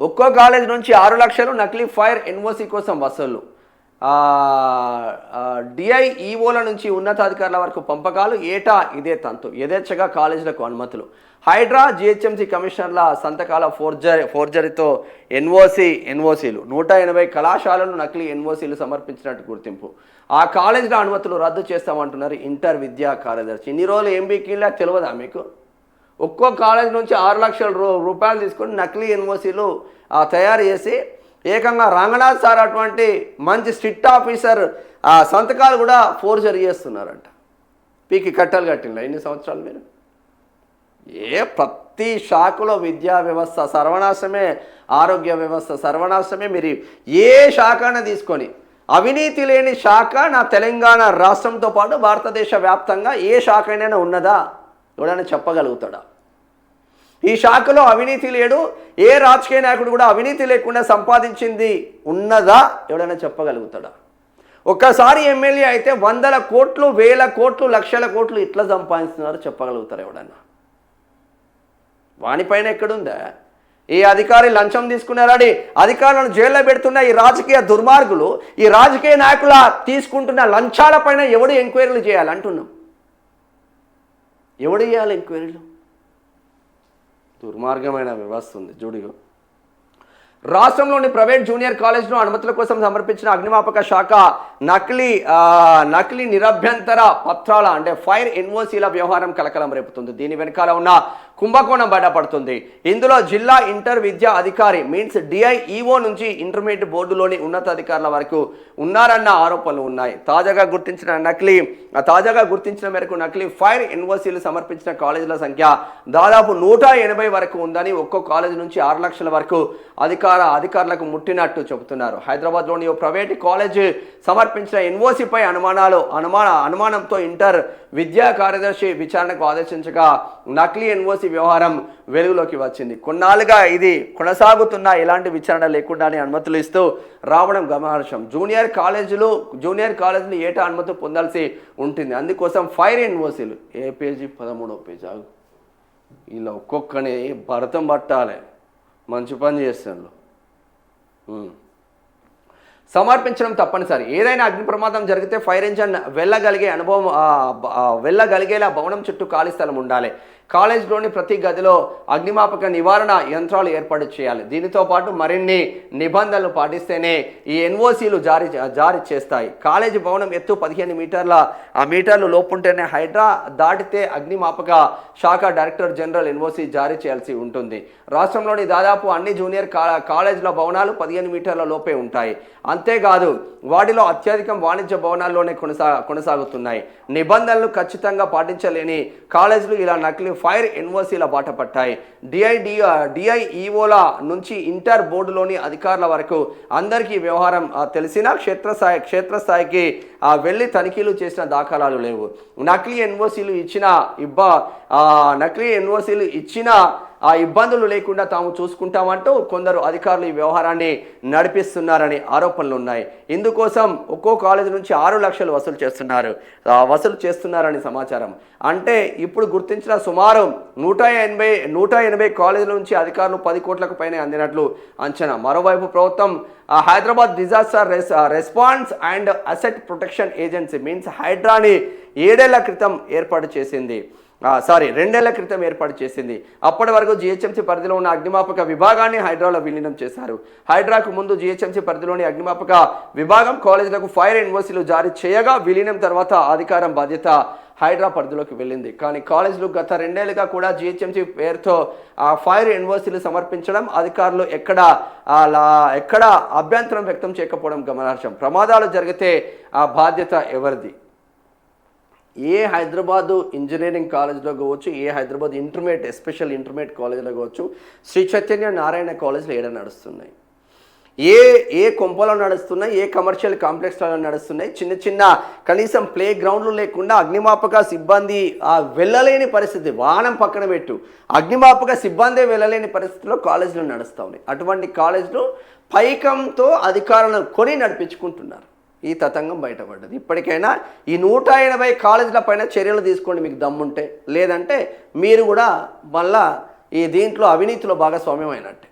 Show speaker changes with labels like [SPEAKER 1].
[SPEAKER 1] ఒక్కో కాలేజ్ నుంచి 6 లక్షలు నకిలీ ఫైర్ ఎన్ఓసి కోసం వసూళ్లు. డిఐఈఓల నుంచి ఉన్నతాధికారుల వరకు పంపకాలు. ఏటా ఇదే తంతు. యథేచ్ఛగా కాలేజీలకు అనుమతులు. హైడ్రా జిహెచ్ఎంసీ కమిషనర్ల సంతకాల ఫోర్జరీతో ఎన్ఓసీలు. 180 కళాశాలలు నకిలీ ఎన్ఓసీలు సమర్పించినట్టు గుర్తింపు. ఆ కాలేజీల అనుమతులు రద్దు చేస్తామంటున్నారు ఇంటర్ విద్యా కార్యదర్శి. ఇన్ని రోజులు ఎంబీకీలా తెలియదా మీకు? ఒక్కో కాలేజ్ నుంచి 6 లక్షల రూపాయలు తీసుకొని నకిలీ ఎన్ఓసీలు తయారు చేసి ఏకంగా రంగనాథ్ సార్ అటువంటి మంచి స్ట్రిక్ట్ ఆఫీసర్ సంతకాలు కూడా ఫోర్జరీ చేస్తున్నారంట. పీకి కట్టలు కట్టిన ఎన్ని సంవత్సరాలు మీరు? ప్రతి శాఖలో విద్యా వ్యవస్థ సర్వనాశమే, ఆరోగ్య వ్యవస్థ సర్వనాశమే. మీరు ఏ శాఖను తీసుకొని అవినీతి లేని శాఖ నా తెలంగాణ రాష్ట్రంతో పాటు భారతదేశ వ్యాప్తంగా ఏ శాఖ అయినా ఉన్నదా? ఎవడైనా చెప్పగలుగుతాడా? ఈ శాఖలో అవినీతి లేడు, ఏ రాజకీయ నాయకుడు కూడా అవినీతి లేకుండా సంపాదించింది ఉన్నదా? ఎవడైనా చెప్పగలుగుతాడా? ఒక్కసారి ఎమ్మెల్యే అయితే 100 కోట్లు, 1000 కోట్లు, లక్షల కోట్లు ఇట్లా సంపాదిస్తున్నారు చెప్పగలుగుతారు ఎవడన్నా? వానిపైన ఎక్కడుందా? ఈ అధికారి లంచం తీసుకున్నారని అధికారులను జైల్లో పెడుతున్న ఈ రాజకీయ దుర్మార్గులు, ఈ రాజకీయ నాయకుల తీసుకుంటున్న లంచాలపైన ఎవడు ఎంక్వైరీలు చేయాలంటున్నాం? ఎవడు చేయాలి ఎంక్వైరీలు? దుర్మార్గమైన వ్యవస్థ ఉంది చూడు. రాష్ట్రంలోని ప్రైవేట్ జూనియర్ కాలేజ్లో అనుమతుల కోసం సమర్పించిన అగ్నిమాపక శాఖ నకిలీ నిరభ్యంతర పత్రాల అంటే ఫైర్ ఎన్ఓసీల వ్యవహారం కలకలం రేపుతుంది. దీని వెనకాల ఉన్న కుంభకోణం బయటపడుతుంది. ఇందులో జిల్లా ఇంటర్ విద్యా అధికారి మీన్స్ డిఐఈఓ నుంచి ఇంటర్మీడియట్ బోర్డులోని ఉన్నతాధికారుల వరకు ఉన్నారన్న ఆరోపణలు ఉన్నాయి. తాజాగా గుర్తించిన మేరకు నకిలీ ఫైర్ ఎన్ఓసీలు సమర్పించిన కాలేజీల సంఖ్య దాదాపు 180 వరకు ఉందని, ఒక్కో కాలేజీ నుంచి 6 లక్షల వరకు అధికారులకు ముట్టినట్టు చెబుతున్నారు. హైదరాబాద్లోని ఓ ప్రైవేట్ కాలేజ్ సమర్పించిన ఎన్ఓసీపై అనుమానంతో ఇంటర్ విద్యా కార్యదర్శి విచారణకు ఆదేశించగా నకిలీ ఎన్ఓసీ వ్యవహారం వెలుగులోకి వచ్చింది. కొన్నాళ్ళుగా ఇది కొనసాగుతున్న ఎలాంటి విచారణ లేకుండానే అనుమతులు ఇస్తూ రావడం గమనార్హం. జూనియర్ కాలేజీలు ఏటా అనుమతి పొందాల్సి ఉంటుంది. అందుకోసం ఫైర్ ఎన్ఓసీలు ఏ పేజీ 13వ పేజీ ఇలా ఒక్కొక్కని భరతం పట్టాలి. మంచి పని చేస్తాను. సమర్పించడం తప్పనిసరి. ఏదైనా అగ్ని ప్రమాదం జరిగితే ఫైర్ ఇంజన్ వెళ్ళగలిగేలా భవనం చుట్టూ ఖాళీ స్థలం ఉండాలి. కాలేజ్లోని ప్రతి గదిలో అగ్నిమాపక నివారణ యంత్రాలు ఏర్పాటు చేయాలి. దీనితో పాటు మరిన్ని నిబంధనలు పాటిస్తేనే ఈ ఎన్ఓసీలు జారీ చేస్తాయి. కాలేజీ భవనం ఎత్తు 15 మీటర్లు లోపుంటేనే హైడ్రా దాటితే అగ్నిమాపక శాఖ డైరెక్టర్ జనరల్ ఎన్ఓసీ జారీ చేయాల్సి ఉంటుంది. రాష్ట్రంలోని దాదాపు అన్ని జూనియర్ కాలేజీల భవనాలు 15 మీటర్ల లోపే ఉంటాయి. అంతేకాదు వాటిలో అత్యధికం వాణిజ్య భవనాల్లోనే కొనసాగుతున్నాయి. నిబంధనలు ఖచ్చితంగా పాటించలేని కాలేజీలు ఇలా నకిలీ ఫైర్ ఎన్ఓసీల బాట పట్టాయి. డిఐఈఓల నుంచి ఇంటర్ బోర్డులోని అధికారుల వరకు అందరికీ వ్యవహారం తెలిసినా క్షేత్రస్థాయికి వెళ్ళి తనిఖీలు చేసిన దాఖలాలు లేవు. నకిలీ ఎన్ఓసీలు ఇచ్చిన ఇబ్బందులు లేకుండా తాము చూసుకుంటామంటూ కొందరు అధికారులు ఈ వ్యవహారాన్ని నడిపిస్తున్నారని ఆరోపణలు ఉన్నాయి. ఇందుకోసం ఒక్కో కాలేజీ నుంచి 6 లక్షలు వసూలు చేస్తున్నారని సమాచారం. అంటే ఇప్పుడు గుర్తించిన సుమారు 180 కాలేజీల నుంచి అధికారులు 10 కోట్లకు పైన అందినట్లు అంచనా. మరోవైపు ప్రభుత్వం Hyderabad disaster response and asset protection agency means హైడ్రాని 2 ఏళ్ల క్రితం ఏర్పాటు చేసింది. అప్పటి వరకు జిహెచ్ఎంసీ పరిధిలో ఉన్న అగ్నిమాపక విభాగాన్ని హైడ్రాలో విలీనం చేశారు. హైడ్రాకు ముందు జిహెచ్ఎంసీ పరిధిలోని అగ్నిమాపక విభాగం కాలేజీలకు ఫైర్ ఎన్ఓసీలు జారీ చేయగా విలీనం తర్వాత అధికారం బాధ్యత హైడ్రా పరిధిలోకి వెళ్ళింది. కానీ కాలేజీలు గత 2 ఏళ్లుగా కూడా జిహెచ్ఎంసీ పేరుతో ఫైర్ ఎన్ఓసీలు సమర్పించడం, అధికారులు ఎక్కడ అభ్యంతరం వ్యక్తం చేయకపోవడం గమనార్హం. ప్రమాదాలు జరిగితే ఆ బాధ్యత ఎవరిది? ఏ హైదరాబాదు ఇంజనీరింగ్ కాలేజ్లో కావచ్చు, ఏ హైదరాబాద్ ఎస్పెషల్ ఇంటర్మీడియట్ కాలేజ్లో కావచ్చు, శ్రీ చైతన్య నారాయణ కాలేజ్లో ఏడ నడుస్తున్నాయి? ఏ కొంపలో నడుస్తున్నాయి? ఏ కమర్షియల్ కాంప్లెక్స్లలో నడుస్తున్నాయి? చిన్న కనీసం ప్లే గ్రౌండ్లు లేకుండా అగ్నిమాపక సిబ్బంది వెళ్ళలేని పరిస్థితి. వాహనం పక్కన పెట్టు, అగ్నిమాపక సిబ్బంది వెళ్ళలేని పరిస్థితిలో కాలేజీలు నడుస్తూ ఉన్నాయి. అటువంటి కాలేజీలు పైకంతో అధికారులను కొని నడిపించుకుంటున్నారు. ఈ తతంగం బయటపడ్డది. ఇప్పటికైనా ఈ 180 కాలేజీల పైన చర్యలు తీసుకోండి మీకు దమ్ముంటే. లేదంటే మీరు కూడా మళ్ళా ఈ దీంట్లో అవినీతిలో భాగస్వామ్యం అయినట్టే.